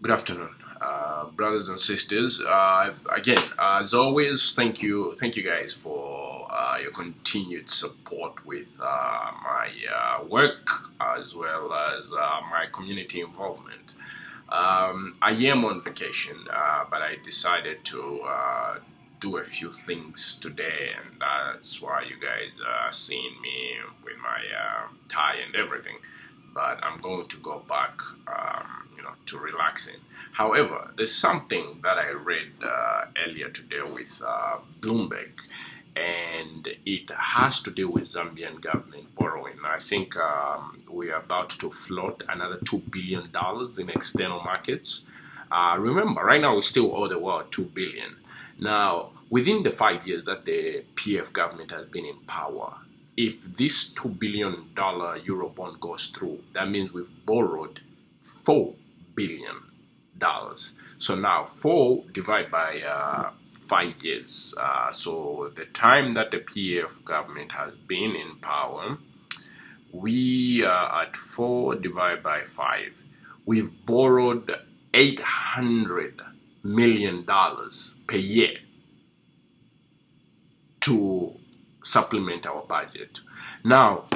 Good afternoon, brothers and sisters. Again, as always, thank you guys for your continued support with my work as well as my community involvement. I am on vacation, but I decided to do a few things today, and that's why you guys are seeing me with my tie and everything. But I'm going to go back, to relaxing. However, there's something that I read earlier today with Bloomberg, and it has to do with Zambian government borrowing. I think we are about to float another $2 billion in external markets. Remember, right now we still owe the world $2 billion. Now, within the 5 years that the PF government has been in power, if this $2 billion Eurobond goes through, that means we've borrowed $4 billion. So now 4 divided by 5 years. So the time that the PF government has been in power, we are at 4 divided by 5. We've borrowed $800 million per year to supplement our budget. Now,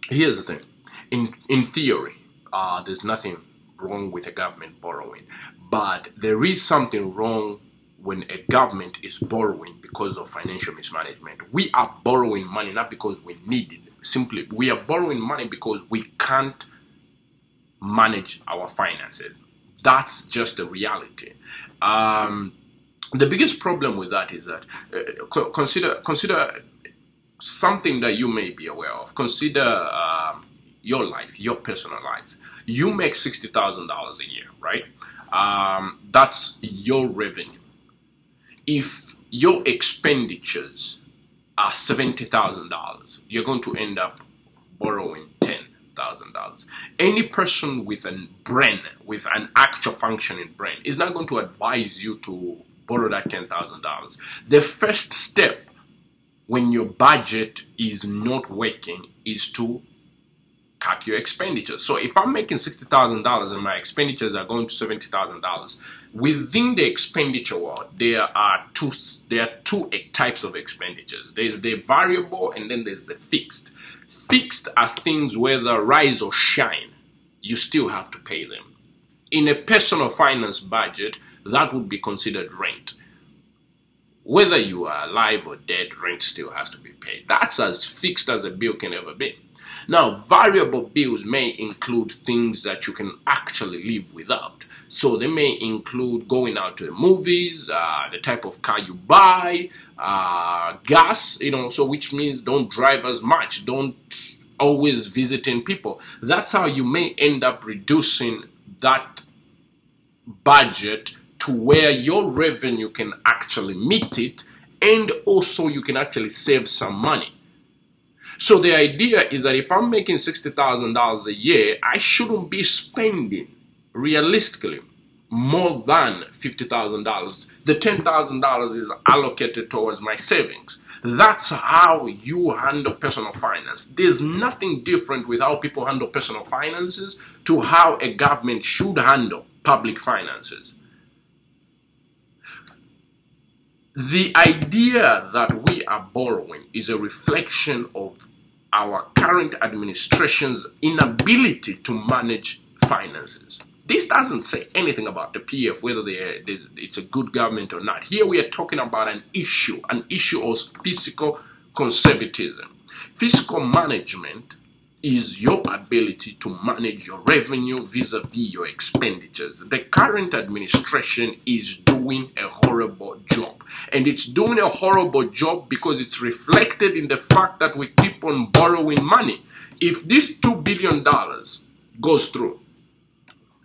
here's the thing. In theory, there's nothing wrong with a government borrowing, but there is something wrong when a government is borrowing because of financial mismanagement. We are borrowing money not because we need it. Simply, we are borrowing money because we can't manage our finances. That's just the reality. The biggest problem with that is that consider something that you may be aware of. Consider your life, your personal life. You make $60,000 a year, right? That's your revenue. If your expenditures are $70,000, you're going to end up borrowing $10,000. Any person with a brain, with an actual functioning brain, is not going to advise you to borrow that $10,000. The first step when your budget is not working is to cut your expenditures. So if I'm making $60,000 and my expenditures are going to $70,000, within the expenditure world, there are two types of expenditures. There's the variable and then there's the fixed. Fixed are things whether rise or shine, you still have to pay them. In a personal finance budget, that would be considered rent. Whether you are alive or dead, rent still has to be paid. That's as fixed as a bill can ever be. Now, variable bills may include things that you can actually live without. So they may include going out to the movies, the type of car you buy, gas, so which means don't drive as much, don't always visiting people. That's how you may end up reducing that budget to where your revenue can actually meet it, and also you can actually save some money. So the idea is that if I'm making $60,000 a year, I shouldn't be spending realistically more than $50,000. The $10,000 is allocated towards my savings. That's how you handle personal finance. There's nothing different with how people handle personal finances to how a government should handle public finances. The idea that we are borrowing is a reflection of our current administration's inability to manage finances. This doesn't say anything about the PF, whether it's a good government or not. Here we are talking about an issue of fiscal conservatism. Fiscal management is your ability to manage your revenue vis-a-vis your expenditures. The current administration is doing a horrible job. And it's doing a horrible job because it's reflected in the fact that we keep on borrowing money. If this $2 billion goes through,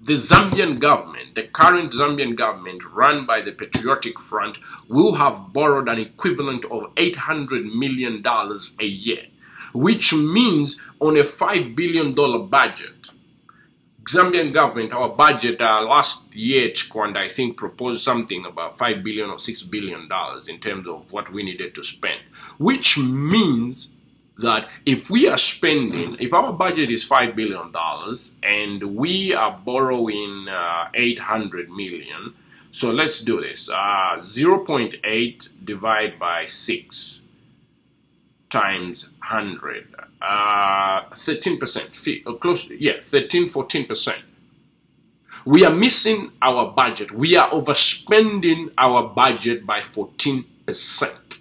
the Zambian government, the current Zambian government run by the Patriotic Front, will have borrowed an equivalent of $800 million a year. Which means on a $5 billion budget, Zambian government, our budget last year, Chkwanda, I think, proposed something about $5 billion or $6 billion in terms of what we needed to spend. Which means that if we are spending, if our budget is $5 billion and we are borrowing 800 million, so let's do this. 0.8 divided by 6 times 100, 13%, close, yeah, 14%. We are missing our budget. We are overspending our budget by 14%.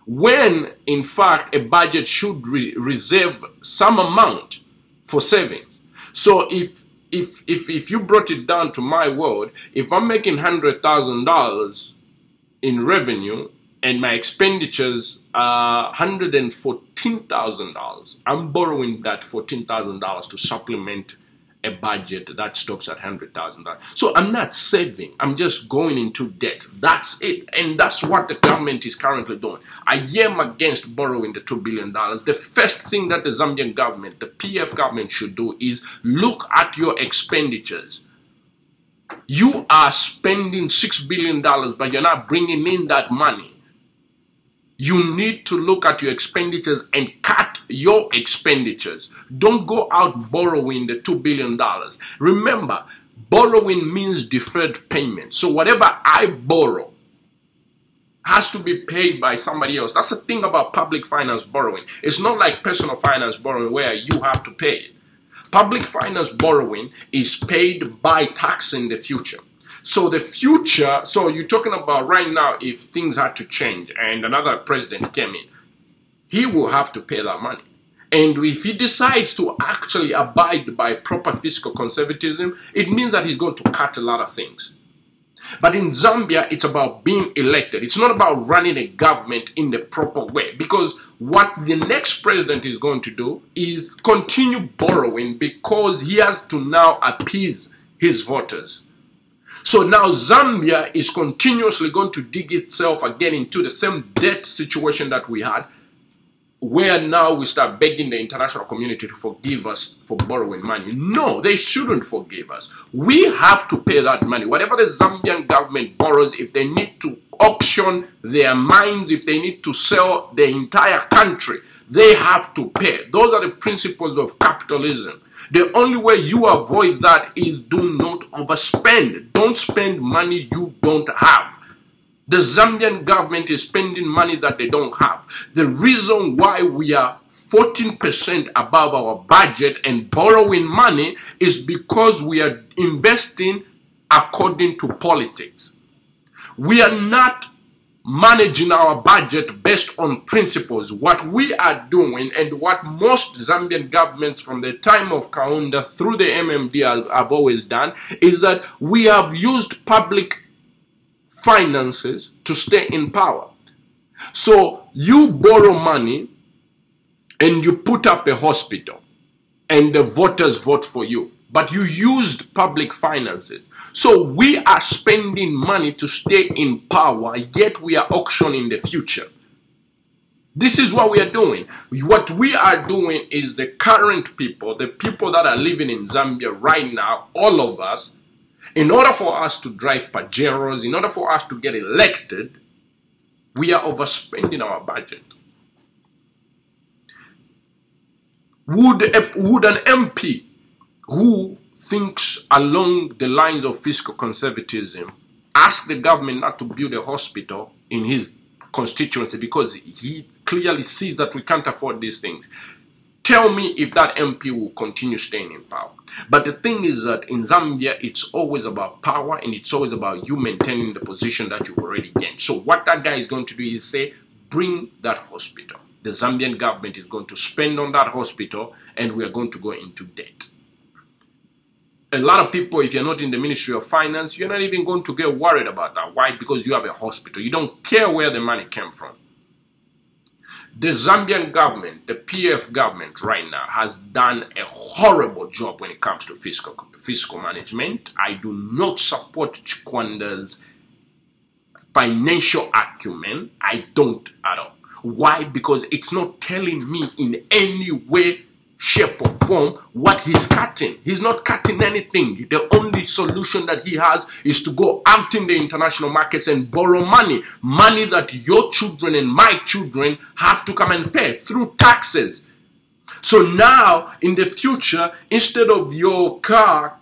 When, in fact, a budget should reserve some amount for savings. So if you brought it down to my world, if I'm making $100,000 in revenue and my expenditures are $114,000, I'm borrowing that $14,000 to supplement a budget that stops at $100,000. So I'm not saving, I'm just going into debt. That's it. And that's what the government is currently doing. I am against borrowing the $2 billion. The first thing that the Zambian government, the PF government, should do is look at your expenditures. You are spending $6 billion, but you're not bringing in that money. You need to look at your expenditures and cut your expenditures. Don't go out borrowing the $2 billion. Remember, borrowing means deferred payment. So whatever I borrow has to be paid by somebody else. That's the thing about public finance borrowing. It's not like personal finance borrowing where you have to pay it. Public finance borrowing is paid by tax in the future. So the future, so you're talking about right now, if things had to change and another president came in, he will have to pay that money. And if he decides to actually abide by proper fiscal conservatism, it means that he's going to cut a lot of things. But in Zambia, it's about being elected. It's not about running a government in the proper way. Because what the next president is going to do is continue borrowing because he has to now appease his voters. So now Zambia is continuously going to dig itself again into the same debt situation that we had, where now we start begging the international community to forgive us for borrowing money. No, they shouldn't forgive us. We have to pay that money. Whatever the Zambian government borrows, if they need to auction their mines, if they need to sell the entire country, they have to pay. Those are the principles of capitalism. The only way you avoid that is do not overspend. Don't spend money you don't have. The Zambian government is spending money that they don't have. The reason why we are 14% above our budget and borrowing money is because we are investing according to politics. We are not managing our budget based on principles. What we are doing, and what most Zambian governments from the time of Kaunda through the MMD have always done, is that we have used public finances to stay in power. So you borrow money and you put up a hospital and the voters vote for you, but you used public finances. So we are spending money to stay in power, yet we are auctioning the future. This is what we are doing. What we are doing is the current people, the people that are living in Zambia right now, all of us, in order for us to drive Pajeros, in order for us to get elected, we are overspending our budget. Would an MP who thinks along the lines of fiscal conservatism ask the government not to build a hospital in his constituency because he clearly sees that we can't afford these things? Tell me if that MP will continue staying in power. But the thing is that in Zambia, it's always about power and it's always about you maintaining the position that you've already gained. So what that guy is going to do is say, bring that hospital. The Zambian government is going to spend on that hospital and we are going to go into debt. A lot of people, if you're not in the Ministry of Finance, you're not even going to get worried about that. Why? Because you have a hospital. You don't care where the money came from. The Zambian government, the PF government right now, has done a horrible job when it comes to fiscal management. I do not support Chikwanda's financial acumen. I don't at all. Why? Because it's not telling me in any way, shape or form what he's cutting. He's not cutting anything. The only only solution that he has is to go out in the international markets and borrow money. Money that your children and my children have to come and pay through taxes. So now, in the future, instead of your car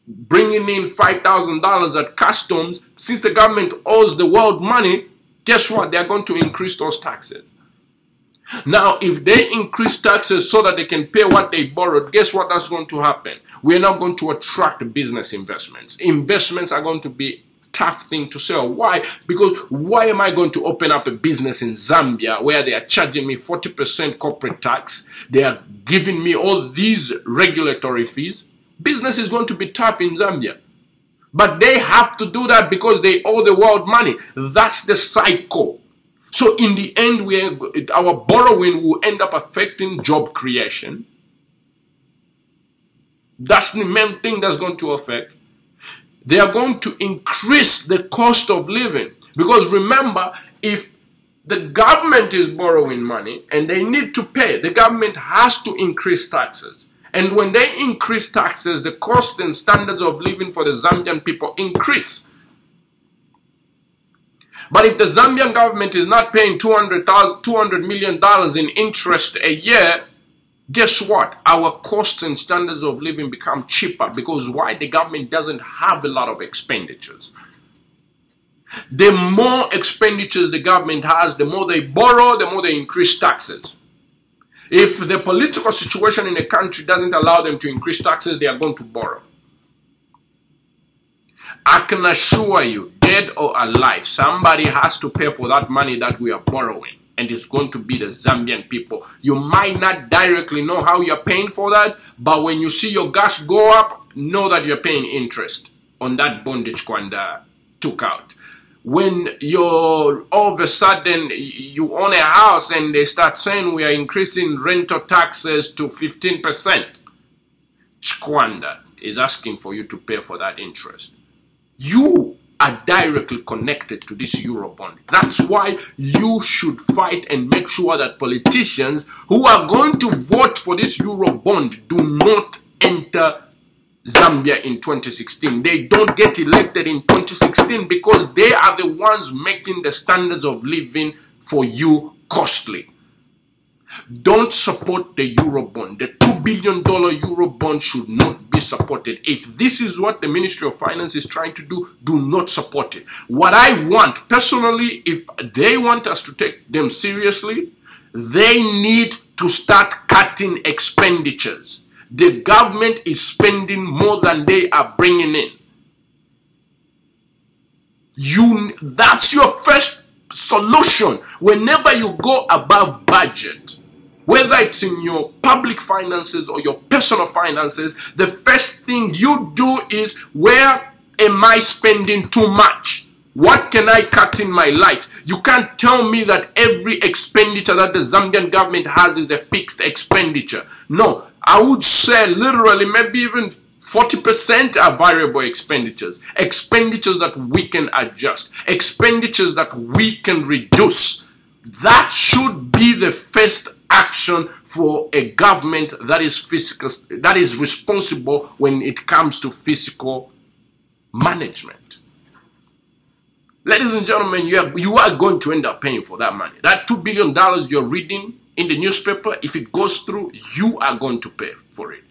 bringing in $5,000 at customs, since the government owes the world money, guess what? They are going to increase those taxes. Now, if they increase taxes so that they can pay what they borrowed, guess what that's going to happen? We are not going to attract business investments. Investments are going to be a tough thing to sell. Why? Because why am I going to open up a business in Zambia where they are charging me 40% corporate tax? They are giving me all these regulatory fees. Business is going to be tough in Zambia. But they have to do that because they owe the world money. That's the cycle. So in the end, our borrowing will end up affecting job creation. That's the main thing that's going to affect. They are going to increase the cost of living. Because remember, if the government is borrowing money and they need to pay, the government has to increase taxes. And when they increase taxes, the cost and standards of living for the Zambian people increase. But if the Zambian government is not paying $200 million in interest a year, guess what? Our costs and standards of living become cheaper. Because why? The government doesn't have a lot of expenditures. The more expenditures the government has, the more they borrow, the more they increase taxes. If the political situation in the country doesn't allow them to increase taxes, they are going to borrow. I can assure you, dead or alive, somebody has to pay for that money that we are borrowing. And it's going to be the Zambian people. You might not directly know how you're paying for that, but when you see your gas go up, know that you're paying interest on that bondage Kwanda took out. When you're all of a sudden you own a house and they start saying we are increasing rental taxes to 15%, Chikwanda is asking for you to pay for that interest. You are directly connected to this Eurobond. That's why you should fight and make sure that politicians who are going to vote for this Eurobond do not enter Zambia in 2016. They don't get elected in 2016 because they are the ones making the standards of living for you costly. Don't support the Eurobond. The $2 billion Eurobond should not be supported. If this is what the Ministry of Finance is trying to do, do not support it. What I want, personally, if they want us to take them seriously, they need to start cutting expenditures. The government is spending more than they are bringing in. That's your first solution. Whenever you go above budget, whether it's in your public finances or your personal finances, the first thing you do is, where am I spending too much? What can I cut in my life? You can't tell me that every expenditure that the Zambian government has is a fixed expenditure. No, I would say literally maybe even 40% are variable expenditures. Expenditures that we can adjust. Expenditures that we can reduce. That should be the first action for a government that is fiscal, that is responsible when it comes to fiscal management. Ladies and gentlemen, you are going to end up paying for that money. That $2 billion you're reading in the newspaper, if it goes through, you are going to pay for it.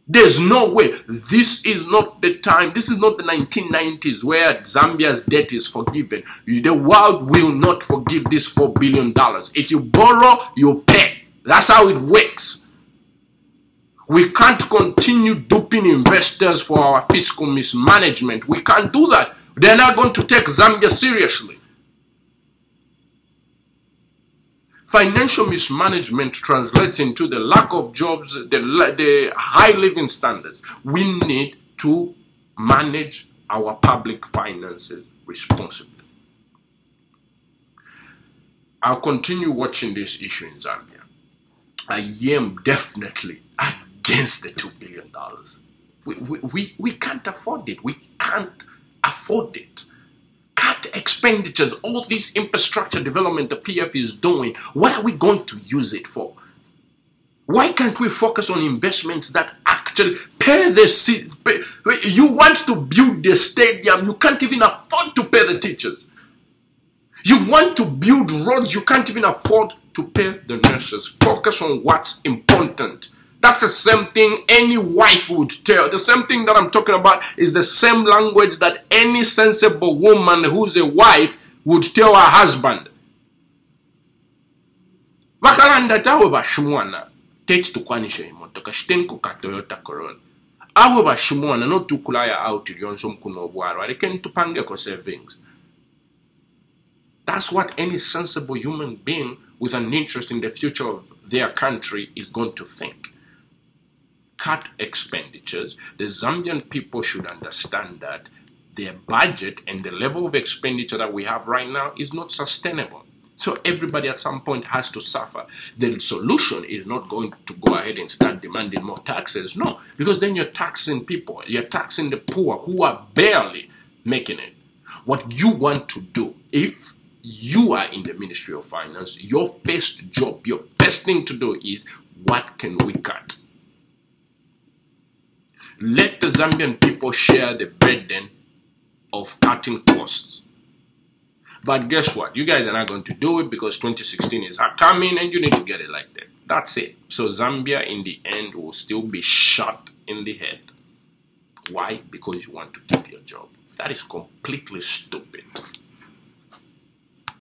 There's no way. This is not the time. This is not the 1990s where Zambia's debt is forgiven. The world will not forgive this $4 billion. If you borrow, you pay. That's how it works. We can't continue duping investors for our fiscal mismanagement. We can't do that. They're not going to take Zambia seriously. Financial mismanagement translates into the lack of jobs, the high living standards. We need to manage our public finances responsibly. I'll continue watching this issue in Zambia. I am definitely against the $2 billion. We can't afford it. We can't afford it. Cut expenditures, all this infrastructure development the PF is doing, what are we going to use it for? Why can't we focus on investments that actually Pay you want to build the stadium, you can't even afford to pay the teachers. You want to build roads, you can't even afford to pay the nurses. Focus on what's important. That's the same thing any wife would tell. The same thing that I'm talking about is the same language that any sensible woman who's a wife would tell her husband. Bakalanda tawe bashimwana techi tukwanisha imotoka shitenko ka Toyota Corolla. Awe bashimwana no tukulaya out yonso mkuno obwaro. Aleken tupange ko savings. That's what any sensible human being with an interest in the future of their country is going to think. Cut expenditures. The Zambian people should understand that their budget and the level of expenditure that we have right now is not sustainable. So everybody at some point has to suffer. The solution is not going to go ahead and start demanding more taxes. No, because then you're taxing people. You're taxing the poor who are barely making it. What you want to do, if you are in the Ministry of Finance, your first job, your first thing to do is, what can we cut? Let the Zambian people share the burden of cutting costs. But guess what? You guys are not going to do it because 2016 is coming and you need to get it like that. That's it. So Zambia in the end will still be shot in the head. Why? Because you want to keep your job. That is completely stupid.